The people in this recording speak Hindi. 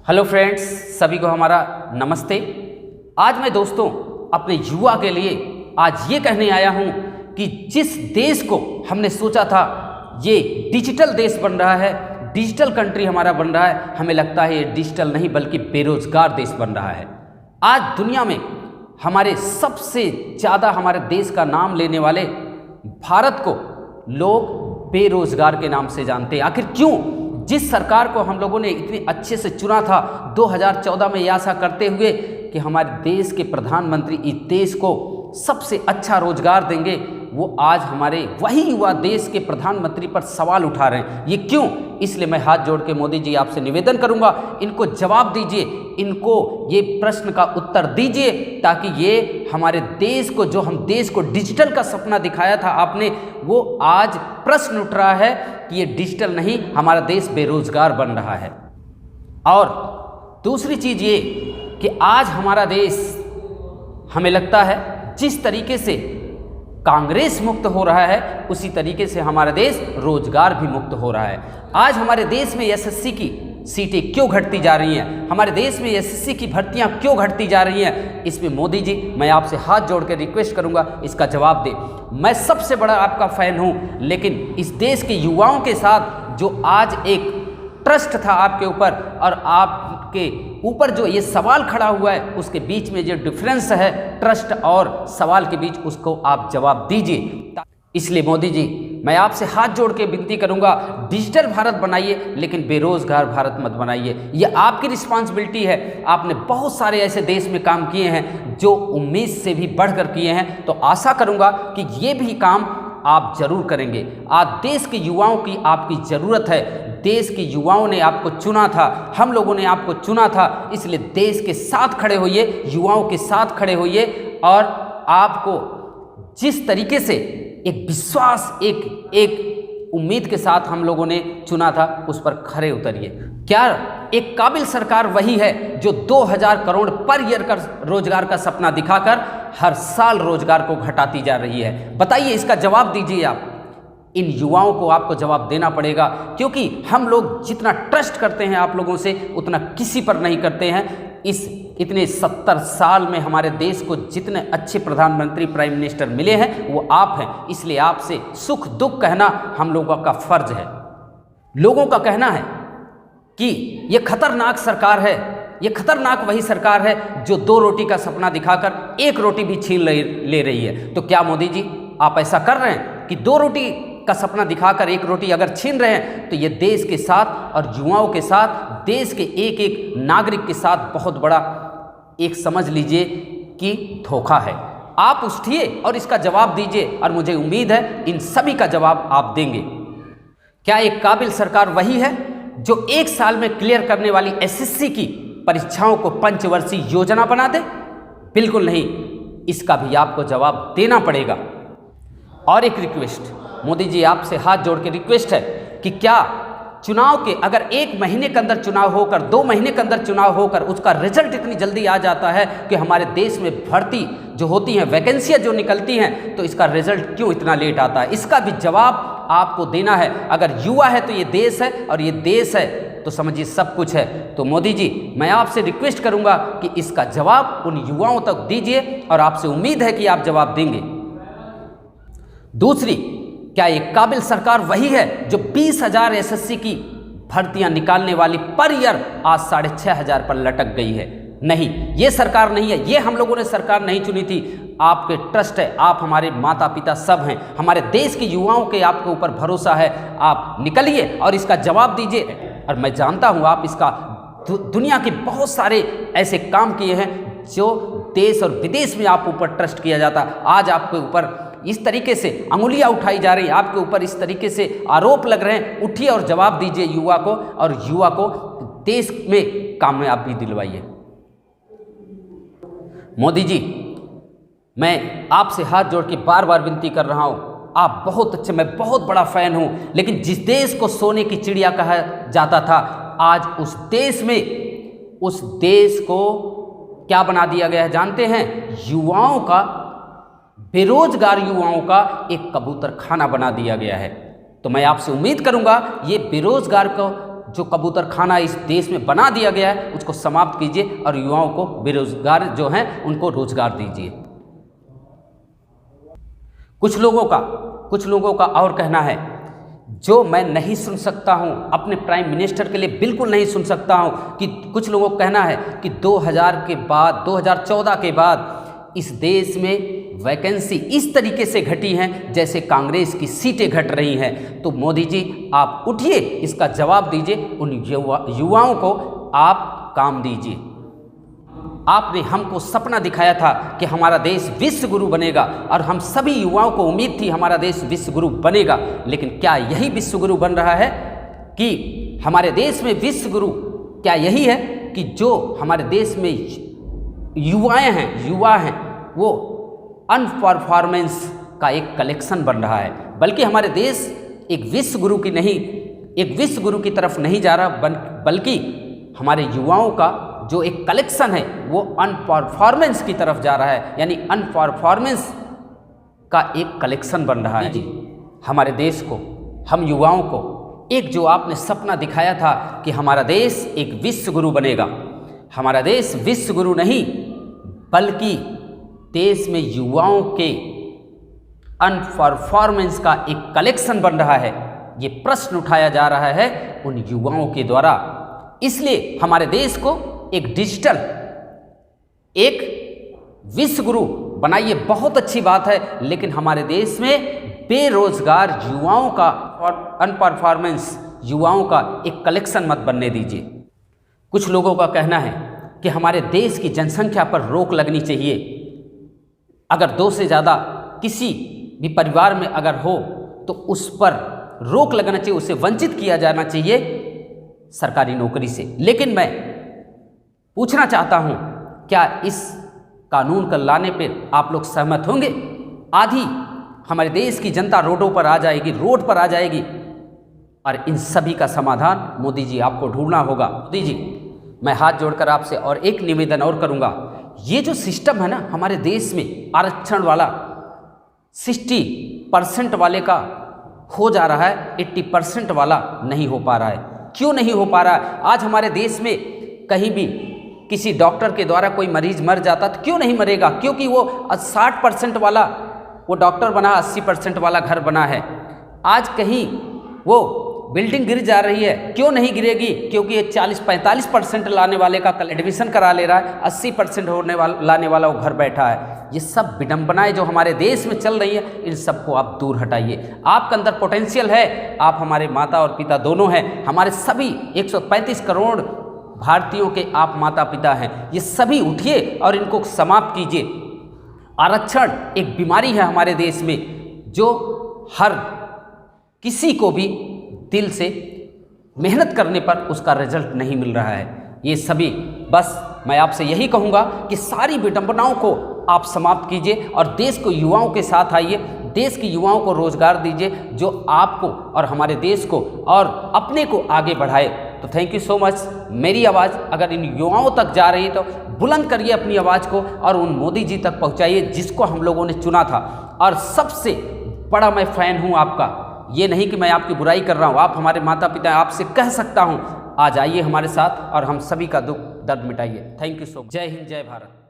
हेलो फ्रेंड्स, सभी को हमारा नमस्ते। आज मैं दोस्तों अपने युवा के लिए आज ये कहने आया हूँ कि जिस देश को हमने सोचा था ये डिजिटल देश बन रहा है, डिजिटल कंट्री हमारा बन रहा है, हमें लगता है ये डिजिटल नहीं बल्कि बेरोजगार देश बन रहा है। आज दुनिया में हमारे सबसे ज़्यादा हमारे देश का नाम लेने वाले भारत को लोग बेरोजगार के नाम से जानते हैं। आखिर क्यों? जिस सरकार को हम लोगों ने इतने अच्छे से चुना था 2014 में, ये आशा करते हुए कि हमारे देश के प्रधानमंत्री इस देश को सबसे अच्छा रोजगार देंगे, वो आज हमारे वही युवा देश के प्रधानमंत्री पर सवाल उठा रहे हैं। ये क्यों? इसलिए मैं हाथ जोड़ के मोदी जी आपसे निवेदन करूंगा, इनको जवाब दीजिए, इनको ये प्रश्न का उत्तर दीजिए, ताकि ये हमारे देश को, जो हम देश को डिजिटल का सपना दिखाया था आपने, वो आज प्रश्न उठ रहा है कि ये डिजिटल नहीं, हमारा देश बेरोजगार बन रहा है। और दूसरी चीज़ ये कि आज हमारा देश, हमें लगता है जिस तरीके से कांग्रेस मुक्त हो रहा है उसी तरीके से हमारा देश रोजगार भी मुक्त हो रहा है। आज हमारे देश में एसएससी की सीटें क्यों घटती जा रही हैं, हमारे देश में एसएससी की भर्तियां क्यों घटती जा रही हैं, इसमें मोदी जी मैं आपसे हाथ जोड़ के रिक्वेस्ट करूंगा, इसका जवाब दें। मैं सबसे बड़ा आपका फ़ैन हूं, लेकिन इस देश के युवाओं के साथ जो आज एक ट्रस्ट था आपके ऊपर और आपके ऊपर जो ये सवाल खड़ा हुआ है, उसके बीच में जो डिफरेंस है ट्रस्ट और सवाल के बीच, उसको आप जवाब दीजिए। इसलिए मोदी जी मैं आपसे हाथ जोड़ के विनती करूंगा, डिजिटल भारत बनाइए, लेकिन बेरोजगार भारत मत बनाइए। ये आपकी रिस्पॉन्सिबिलिटी है। आपने बहुत सारे ऐसे देश में काम किए हैं जो उम्मीद से भी बढ़कर किए हैं, तो आशा करूंगा कि ये भी काम आप जरूर करेंगे। आज देश के युवाओं की आपकी ज़रूरत है। देश के युवाओं ने आपको चुना था, हम लोगों ने आपको चुना था, इसलिए देश के साथ खड़े होइए, युवाओं के साथ खड़े होइए और आपको जिस तरीके से एक विश्वास, एक उम्मीद के साथ हम लोगों ने चुना था, उस पर खरे उतरिए। क्या एक काबिल सरकार वही है जो 2000 करोड़ पर ईयर का रोजगार का सपना दिखाकर हर साल रोजगार को घटाती जा रही है? बताइए, इसका जवाब दीजिए आप। इन युवाओं को आपको जवाब देना पड़ेगा, क्योंकि हम लोग जितना ट्रस्ट करते हैं आप लोगों से, उतना किसी पर नहीं करते हैं। इस इतने 70 साल में हमारे देश को जितने अच्छे प्रधानमंत्री, प्राइम मिनिस्टर मिले हैं, वो आप हैं। इसलिए आपसे सुख दुख कहना हम लोगों का फर्ज है। लोगों का कहना है कि ये खतरनाक सरकार है, ये खतरनाक वही सरकार है जो 2 रोटी का सपना दिखाकर 1 रोटी भी छीन ले रही है। तो क्या मोदी जी आप ऐसा कर रहे हैं कि 2 रोटी का सपना दिखाकर 1 रोटी अगर छीन रहे हैं, तो ये देश के साथ और युवाओं के साथ, देश के एक एक नागरिक के साथ बहुत बड़ा एक, समझ लीजिए कि धोखा है। आप उठिए और इसका जवाब दीजिए, और मुझे उम्मीद है इन सभी का जवाब आप देंगे। क्या एक काबिल सरकार वही है जो 1 साल में क्लियर करने वाली एसएससी की परीक्षाओं को पंचवर्षीय योजना बना दे? बिल्कुल नहीं, इसका भी आपको जवाब देना पड़ेगा। और एक रिक्वेस्ट, मोदी जी आपसे हाथ जोड़ के रिक्वेस्ट है कि क्या चुनाव के, अगर 1 महीने के अंदर चुनाव होकर, 2 महीने के अंदर चुनाव होकर उसका रिजल्ट इतनी जल्दी आ जाता है कि हमारे देश में भर्ती जो होती हैं, वैकेंसियाँ जो निकलती हैं, तो इसका रिजल्ट क्यों इतना लेट आता है? इसका भी जवाब आपको देना है। अगर युवा है तो ये देश है, और ये देश है तो समझिए सब कुछ है। तो मोदी जी मैं आपसे रिक्वेस्ट करूंगा कि इसका जवाब उन युवाओं तक दीजिए, और आपसे उम्मीद है कि आप जवाब देंगे। दूसरी, क्या एक काबिल सरकार वही है जो 20,000 एसएससी की भर्तियां निकालने वाली पर ईयर आज 6,500 पर लटक गई है? नहीं, ये सरकार नहीं है, ये हम लोगों ने सरकार नहीं चुनी थी। आपके ट्रस्ट है, आप हमारे माता पिता सब हैं, हमारे देश के युवाओं के आपके ऊपर भरोसा है। आप निकलिए और इसका जवाब दीजिए। और मैं जानता हूँ आप इसका दुनिया के बहुत सारे ऐसे काम किए हैं जो देश और विदेश में आप ऊपर ट्रस्ट किया जाता। आज आपके ऊपर इस तरीके से अंगुलियां उठाई जा रही हैं, आपके ऊपर इस तरीके से आरोप लग रहे हैं। उठिए और जवाब दीजिए युवा को, और युवा को देश में कामयाबी दिलवाइए। मोदी जी मैं आपसे हाथ जोड़ के बार बार विनती कर रहा हूं, आप बहुत अच्छे, मैं बहुत बड़ा फ़ैन हूं, लेकिन जिस देश को सोने की चिड़िया कहा जाता था, आज उस देश में, उस देश को क्या बना दिया गया है जानते हैं? युवाओं का, बेरोजगार युवाओं का एक कबूतर खाना बना दिया गया है। तो मैं आपसे उम्मीद करूंगा ये बेरोजगार को जो कबूतर खाना इस देश में बना दिया गया है उसको समाप्त कीजिए और युवाओं को बेरोजगार जो हैं उनको रोजगार दीजिए। कुछ लोगों का और कहना है, जो मैं नहीं सुन सकता हूं, अपने प्राइम मिनिस्टर के लिए बिल्कुल नहीं सुन सकता हूं, कि कुछ लोगों का कहना है कि 2000 के बाद 2014 के बाद इस देश में वैकेंसी इस तरीके से घटी हैं जैसे कांग्रेस की सीटें घट रही हैं। तो मोदी जी आप उठिए, इसका जवाब दीजिए, उन युवाओं को आप काम दीजिए। आपने हमको सपना दिखाया था कि हमारा देश विश्व गुरु बनेगा और हम सभी युवाओं को उम्मीद थी हमारा देश विश्व गुरु बनेगा, लेकिन क्या यही विश्व गुरु बन रहा है? कि हमारे देश में विश्व गुरु क्या यही है कि जो हमारे देश में युवा हैं वो अनपरफॉर्मेंस का एक कलेक्शन बन रहा है, बल्कि हमारे देश एक विश्व गुरु की तरफ नहीं जा रहा, बल्कि हमारे युवाओं का जो एक कलेक्शन है वो अनपरफॉर्मेंस की तरफ जा रहा है, यानी अनपरफॉर्मेंस का एक कलेक्शन बन रहा है। हमारे देश को, हम युवाओं को एक जो आपने सपना दिखाया था कि हमारा देश एक विश्व गुरु बनेगा, हमारा देश विश्व गुरु नहीं बल्कि देश में युवाओं के अनपरफॉर्मेंस का एक कलेक्शन बन रहा है। ये प्रश्न उठाया जा रहा है उन युवाओं के द्वारा। इसलिए हमारे देश को एक डिजिटल, एक विश्व गुरु बनाइए, बहुत अच्छी बात है, लेकिन हमारे देश में बेरोजगार युवाओं का और अनपरफॉर्मेंस युवाओं का एक कलेक्शन मत बनने दीजिए। कुछ लोगों का कहना है कि हमारे देश की जनसंख्या पर रोक लगनी चाहिए। अगर 2 से ज़्यादा किसी भी परिवार में अगर हो तो उस पर रोक लगना चाहिए, उसे वंचित किया जाना चाहिए सरकारी नौकरी से। लेकिन मैं पूछना चाहता हूं, क्या इस कानून को लाने पर आप लोग सहमत होंगे? आधी हमारे देश की जनता रोड पर आ जाएगी और इन सभी का समाधान मोदी जी आपको ढूंढना होगा। मोदी जी, मैं हाथ जोड़कर आपसे और एक निवेदन और करूंगा, ये जो सिस्टम है ना हमारे देश में आरक्षण वाला 60% वाले का हो जा रहा है, 80% वाला नहीं हो पा रहा है। क्यों नहीं हो पा रहा है? आज हमारे देश में कहीं भी किसी डॉक्टर के द्वारा कोई मरीज मर जाता तो क्यों नहीं मरेगा? क्योंकि वो 60% वाला वो डॉक्टर बना, 80% वाला घर बना है। आज कहीं वो बिल्डिंग गिर जा रही है, क्यों नहीं गिरेगी? क्योंकि ये 40-45% लाने वाले का कल एडमिशन करा ले रहा है, 80% लाने वाला वो घर बैठा है। ये सब विडंबनाएं जो हमारे देश में चल रही है, इन सबको आप दूर हटाइए। आपके अंदर पोटेंशियल है, आप हमारे माता और पिता दोनों हैं, हमारे सभी 135 करोड़ भारतीयों के आप माता पिता हैं। ये सभी उठिए और इनको समाप्त कीजिए। आरक्षण एक बीमारी है हमारे देश में, जो हर किसी को भी दिल से मेहनत करने पर उसका रिजल्ट नहीं मिल रहा है। ये सभी, बस मैं आपसे यही कहूँगा कि सारी विडंबनाओं को आप समाप्त कीजिए और देश को युवाओं के साथ आइए, देश के युवाओं को रोजगार दीजिए जो आपको और हमारे देश को और अपने को आगे बढ़ाए। तो थैंक यू सो मच। मेरी आवाज़ अगर इन युवाओं तक जा रही है तो बुलंद करिए अपनी आवाज़ को और उन मोदी जी तक पहुंचाइए जिसको हम लोगों ने चुना था। और सबसे बड़ा मैं फ़ैन हूं आपका, ये नहीं कि मैं आपकी बुराई कर रहा हूं, आप हमारे माता पिता, आपसे कह सकता हूं, आ जाइए हमारे साथ और हम सभी का दुख दर्द मिटाइए। Thank you so much. जय हिंद, जय भारत।